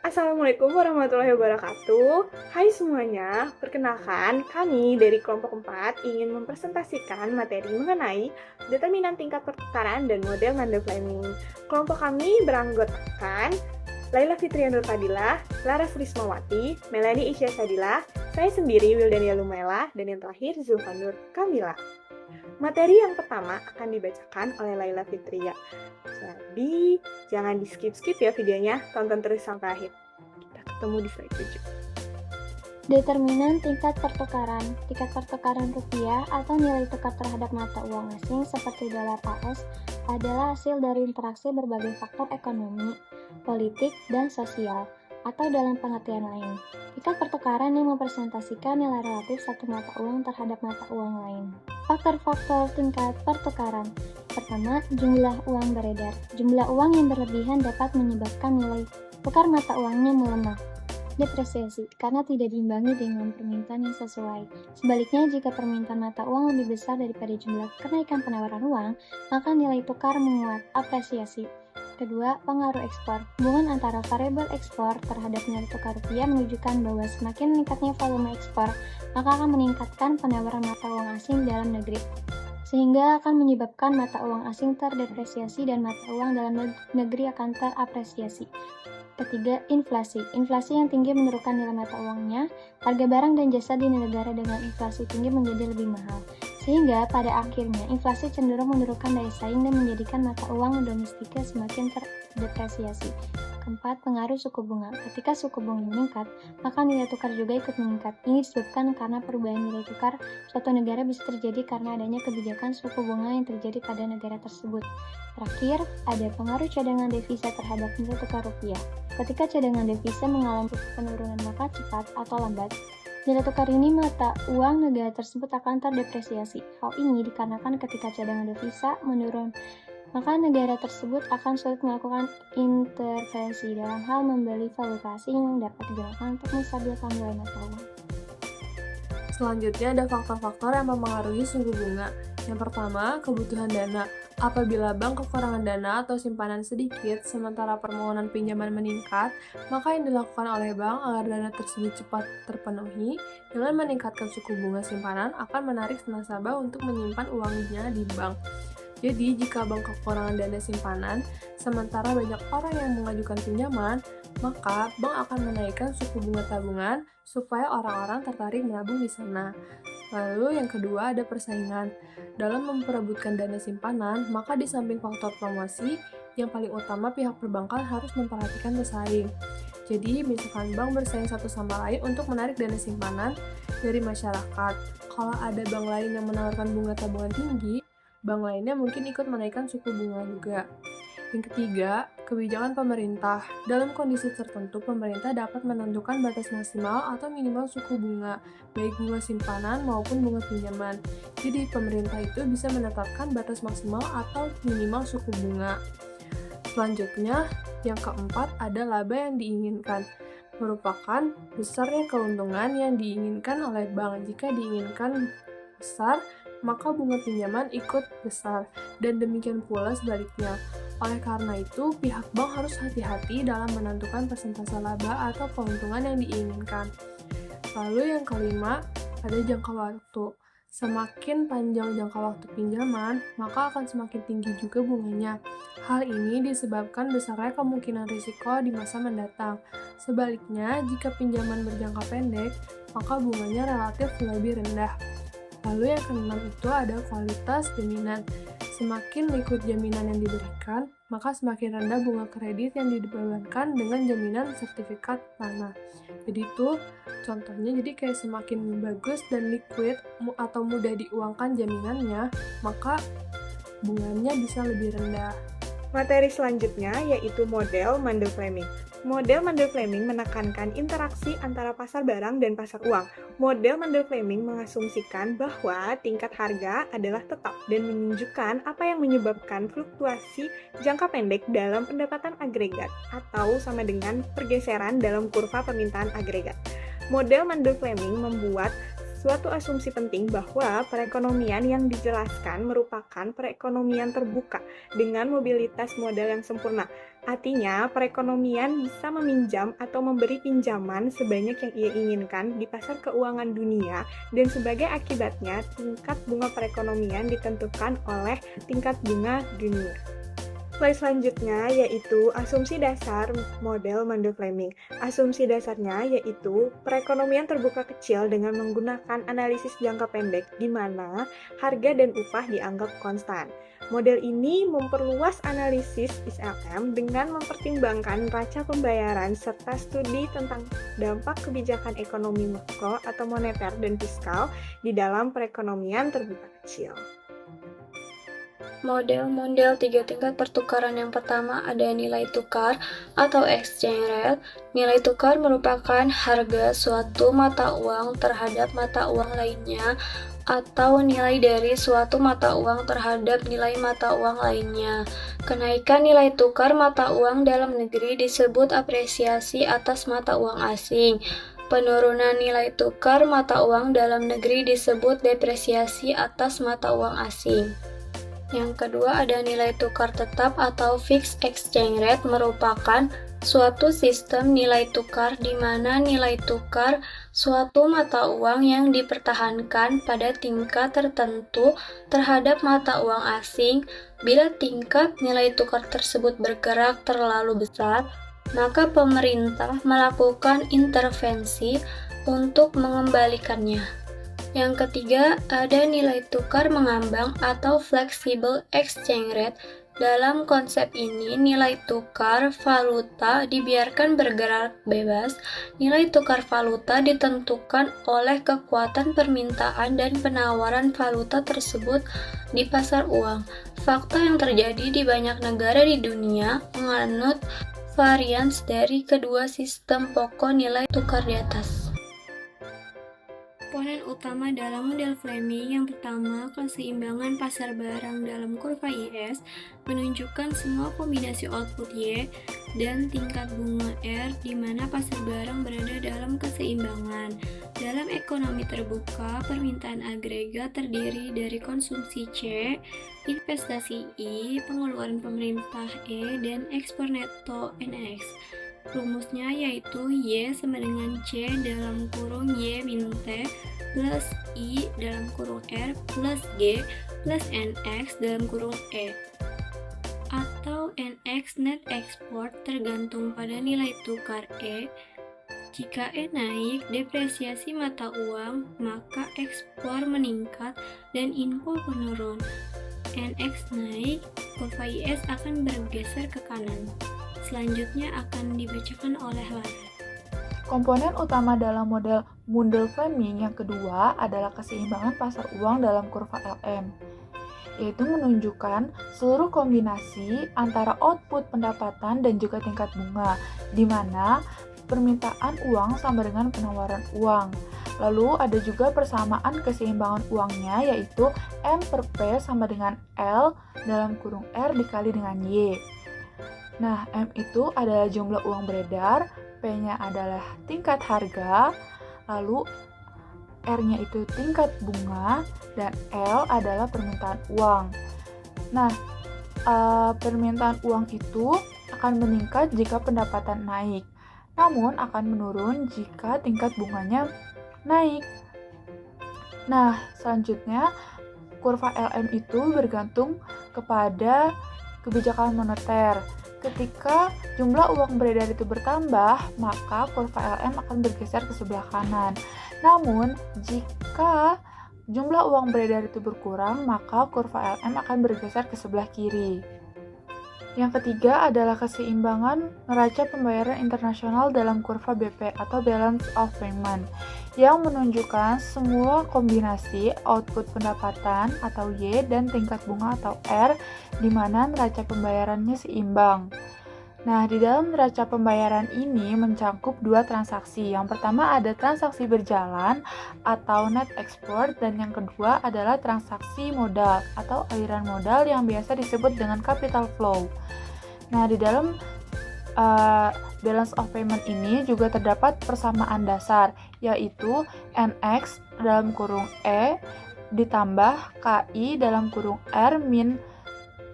Assalamualaikum warahmatullahi wabarakatuh. Hai semuanya, perkenalkan kami dari kelompok 4 ingin mempresentasikan materi mengenai determinan tingkat pertukaran dan model Mendel Fleming. Kelompok kami beranggotakan Laila Fitria Nur Fadilah, Lara Frismawati, Melanie Isya Sadila, saya sendiri Wildania Lumaila, dan yang terakhir Zulfan Nur Kamila. Materi yang pertama akan dibacakan oleh Laila Fitria. Jadi, jangan di-skip-skip ya videonya, tonton terus sampai akhir. Kita ketemu di slide 7. Determinan tingkat pertukaran. Tingkat pertukaran rupiah atau nilai tukar terhadap mata uang asing seperti dolar AS adalah hasil dari interaksi berbagai faktor ekonomi, politik, dan sosial, atau dalam pengertian lain, tingkat pertukaran yang mempresentasikan nilai relatif satu mata uang terhadap mata uang lain. Faktor-faktor tingkat pertukaran. Pertama, jumlah uang beredar. Jumlah uang yang berlebihan dapat menyebabkan nilai tukar mata uangnya melemah. Depresiasi, karena tidak diimbangi dengan permintaan yang sesuai. Sebaliknya, jika permintaan mata uang lebih besar daripada jumlah kenaikan penawaran uang, maka nilai tukar menguat. Apresiasi. Kedua, pengaruh ekspor. Hubungan antara variabel ekspor terhadap nilai tukar rupiah menunjukkan bahwa semakin meningkatnya volume ekspor, maka akan meningkatkan penawaran mata uang asing dalam negeri, sehingga akan menyebabkan mata uang asing terdepresiasi dan mata uang dalam negeri akan terapresiasi. Ketiga, inflasi. Inflasi yang tinggi menurunkan nilai mata uangnya. Harga barang dan jasa di negara dengan inflasi tinggi menjadi lebih mahal, sehingga pada akhirnya inflasi cenderung menurunkan daya saing dan menjadikan mata uang domestika semakin terdepresiasi. Keempat, pengaruh suku bunga. Ketika suku bunga meningkat, maka nilai tukar juga ikut meningkat. Ini disebabkan karena perubahan nilai tukar suatu negara bisa terjadi karena adanya kebijakan suku bunga yang terjadi pada negara tersebut. Terakhir, ada pengaruh cadangan devisa terhadap nilai tukar rupiah. Ketika cadangan devisa mengalami penurunan maka cepat atau lambat, nilai tukar ini mata uang negara tersebut akan terdepresiasi. Hal ini dikarenakan ketika cadangan devisa menurun, maka negara tersebut akan sulit melakukan intervensi dalam hal membeli valuta asing yang dapat digunakan untuk menstabilkan nilai mata uang. Selanjutnya ada faktor-faktor yang mempengaruhi suku bunga. Yang pertama, kebutuhan dana. Apabila bank kekurangan dana atau simpanan sedikit, sementara permohonan pinjaman meningkat, maka yang dilakukan oleh bank agar dana tersebut cepat terpenuhi dengan meningkatkan suku bunga simpanan akan menarik nasabah untuk menyimpan uangnya di bank. Jadi, jika bank kekurangan dana simpanan, sementara banyak orang yang mengajukan pinjaman, maka bank akan menaikkan suku bunga tabungan supaya orang-orang tertarik menabung di sana. Lalu yang kedua ada persaingan. Dalam memperebutkan dana simpanan, maka di samping faktor promosi, yang paling utama pihak perbankan harus memperhatikan pesaing. Jadi, misalkan bank bersaing satu sama lain untuk menarik dana simpanan dari masyarakat. Kalau ada bank lain yang menawarkan bunga tabungan tinggi, bank lainnya mungkin ikut menaikkan suku bunga juga. Yang ketiga, kebijakan pemerintah. Dalam kondisi tertentu, pemerintah dapat menentukan batas maksimal atau minimal suku bunga, baik bunga simpanan maupun bunga pinjaman. Jadi, pemerintah itu bisa menetapkan batas maksimal atau minimal suku bunga. Selanjutnya, yang keempat ada laba yang diinginkan. Merupakan besarnya keuntungan yang diinginkan oleh bank. Jika diinginkan besar, maka bunga pinjaman ikut besar, dan demikian pula sebaliknya. Oleh karena itu, pihak bank harus hati-hati dalam menentukan persentase laba atau keuntungan yang diinginkan. Lalu yang kelima, ada jangka waktu. Semakin panjang jangka waktu pinjaman, maka akan semakin tinggi juga bunganya. Hal ini disebabkan besarnya kemungkinan risiko di masa mendatang. Sebaliknya, jika pinjaman berjangka pendek, maka bunganya relatif lebih rendah. Lalu yang keenam itu ada kualitas jaminan. Semakin liquid jaminan yang diberikan, maka semakin rendah bunga kredit yang dibebankan dengan jaminan sertifikat tanah. Jadi itu contohnya, jadi kayak semakin bagus dan liquid atau mudah diuangkan jaminannya, maka bunganya bisa lebih rendah. Materi selanjutnya yaitu model Mendel Fleming. Model Mendel Fleming menekankan interaksi antara pasar barang dan pasar uang. Model Mendel Fleming mengasumsikan bahwa tingkat harga adalah tetap dan menunjukkan apa yang menyebabkan fluktuasi jangka pendek dalam pendapatan agregat atau sama dengan pergeseran dalam kurva permintaan agregat. Model Mendel Fleming membuat suatu asumsi penting bahwa perekonomian yang dijelaskan merupakan perekonomian terbuka dengan mobilitas modal yang sempurna. Artinya, perekonomian bisa meminjam atau memberi pinjaman sebanyak yang ia inginkan di pasar keuangan dunia, dan sebagai akibatnya, tingkat bunga perekonomian ditentukan oleh tingkat bunga dunia. Slide selanjutnya yaitu asumsi dasar model Mundell-Fleming. Asumsi dasarnya yaitu perekonomian terbuka kecil dengan menggunakan analisis jangka pendek di mana harga dan upah dianggap konstan. Model ini memperluas analisis ISLM dengan mempertimbangkan raca pembayaran serta studi tentang dampak kebijakan ekonomi makro atau moneter dan fiskal di dalam perekonomian terbuka kecil. Model 3 tingkat pertukaran yang pertama ada nilai tukar atau exchange rate. Nilai tukar merupakan harga suatu mata uang terhadap mata uang lainnya atau nilai dari suatu mata uang terhadap nilai mata uang lainnya. Kenaikan nilai tukar mata uang dalam negeri disebut apresiasi atas mata uang asing. Penurunan nilai tukar mata uang dalam negeri disebut depresiasi atas mata uang asing. Yang kedua ada nilai tukar tetap atau fixed exchange rate, merupakan suatu sistem nilai tukar di mana nilai tukar suatu mata uang yang dipertahankan pada tingkat tertentu terhadap mata uang asing. Bila tingkat nilai tukar tersebut bergerak terlalu besar, maka pemerintah melakukan intervensi untuk mengembalikannya. Yang ketiga, ada nilai tukar mengambang atau flexible exchange rate. Dalam konsep ini, nilai tukar valuta dibiarkan bergerak bebas. Nilai tukar valuta ditentukan oleh kekuatan permintaan dan penawaran valuta tersebut di pasar uang. Fakta yang terjadi di banyak negara di dunia menganut varians dari kedua sistem pokok nilai tukar di atas. Komponen utama dalam model Fleming yang pertama, keseimbangan pasar barang dalam kurva IS menunjukkan semua kombinasi output Y dan tingkat bunga R di mana pasar barang berada dalam keseimbangan. Dalam ekonomi terbuka, permintaan agregat terdiri dari konsumsi C, investasi I, pengeluaran pemerintah E, dan ekspor neto NX. Rumusnya yaitu Y sama dengan C dalam kurung Y min T plus I dalam kurung R plus G plus NX dalam kurung E, atau NX net export tergantung pada nilai tukar E. Jika E naik, depresiasi mata uang, maka ekspor meningkat dan impor menurun. NX naik, kurva IS akan bergeser ke kanan. Selanjutnya akan dibacakan oleh Lara. Komponen utama dalam model Mundell-Fleming yang kedua adalah keseimbangan pasar uang dalam kurva LM, yaitu menunjukkan seluruh kombinasi antara output pendapatan dan juga tingkat bunga, di mana permintaan uang sama dengan penawaran uang. Lalu ada juga persamaan keseimbangan uangnya, yaitu M per P sama dengan L dalam kurung R dikali dengan Y. Nah, M itu adalah jumlah uang beredar, P-nya adalah tingkat harga, lalu R-nya itu tingkat bunga, dan L adalah permintaan uang. Nah, permintaan uang itu akan meningkat jika pendapatan naik, namun akan menurun jika tingkat bunganya naik. Nah, selanjutnya kurva LM itu bergantung kepada kebijakan moneter. Ketika jumlah uang beredar itu bertambah, maka kurva LM akan bergeser ke sebelah kanan. Namun, jika jumlah uang beredar itu berkurang, maka kurva LM akan bergeser ke sebelah kiri. Yang ketiga adalah keseimbangan neraca pembayaran internasional dalam kurva BP atau Balance of Payment, yang menunjukkan semua kombinasi output pendapatan atau Y dan tingkat bunga atau R di mana neraca pembayarannya seimbang. Nah, di dalam neraca pembayaran ini mencakup dua transaksi. Yang pertama ada transaksi berjalan atau net export, dan yang kedua adalah transaksi modal atau aliran modal yang biasa disebut dengan capital flow. Nah, di dalam balance of payment ini juga terdapat persamaan dasar, yaitu NX dalam kurung E ditambah KI dalam kurung R min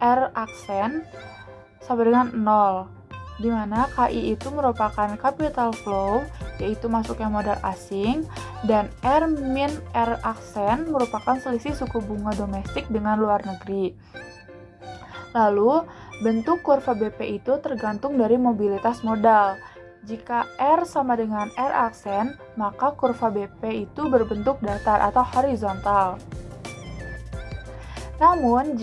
R aksen sama dengan 0, di mana KI itu merupakan capital flow, yaitu masuknya modal asing, dan R min R aksen merupakan selisih suku bunga domestik dengan luar negeri. Lalu, bentuk kurva BP itu tergantung dari mobilitas modal. Jika R sama dengan R aksen, maka kurva BP itu berbentuk datar atau horizontal. Namun,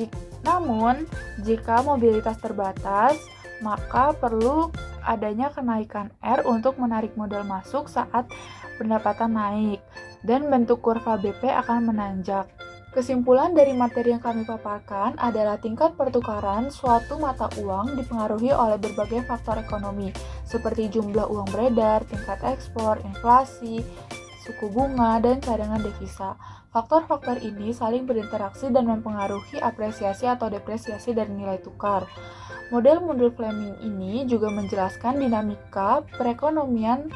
jika mobilitas terbatas, maka perlu adanya kenaikan R untuk menarik modal masuk saat pendapatan naik, dan bentuk kurva BP akan menanjak. Kesimpulan dari materi yang kami paparkan adalah tingkat pertukaran suatu mata uang dipengaruhi oleh berbagai faktor ekonomi, seperti jumlah uang beredar, tingkat ekspor, inflasi, suku bunga, dan cadangan devisa. Faktor-faktor ini saling berinteraksi dan mempengaruhi apresiasi atau depresiasi dari nilai tukar. Model Mundell-Fleming ini juga menjelaskan dinamika perekonomian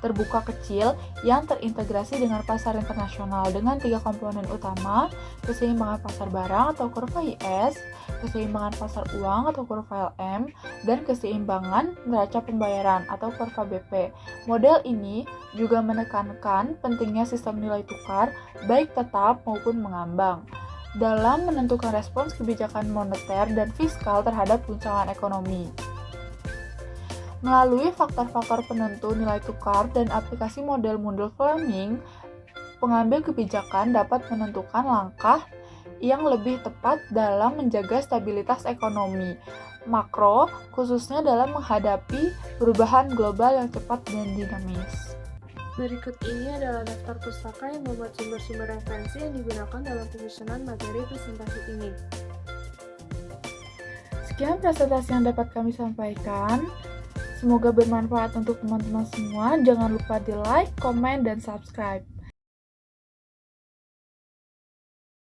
terbuka kecil yang terintegrasi dengan pasar internasional dengan 3 komponen utama: keseimbangan pasar barang atau kurva IS, keseimbangan pasar uang atau kurva LM, dan keseimbangan neraca pembayaran atau kurva BP. Model ini juga menekankan pentingnya sistem nilai tukar baik tetap maupun mengambang dalam menentukan respons kebijakan moneter dan fiskal terhadap guncangan ekonomi. Melalui faktor-faktor penentu nilai tukar dan aplikasi model Mundell-Fleming, pengambil kebijakan dapat menentukan langkah yang lebih tepat dalam menjaga stabilitas ekonomi makro, khususnya dalam menghadapi perubahan global yang cepat dan dinamis. Berikut ini adalah daftar pustaka yang memuat sumber-sumber referensi yang digunakan dalam penyusunan materi presentasi ini. Sekian presentasi yang dapat kami sampaikan. Semoga bermanfaat untuk teman-teman semua. Jangan lupa di like, komen, dan subscribe.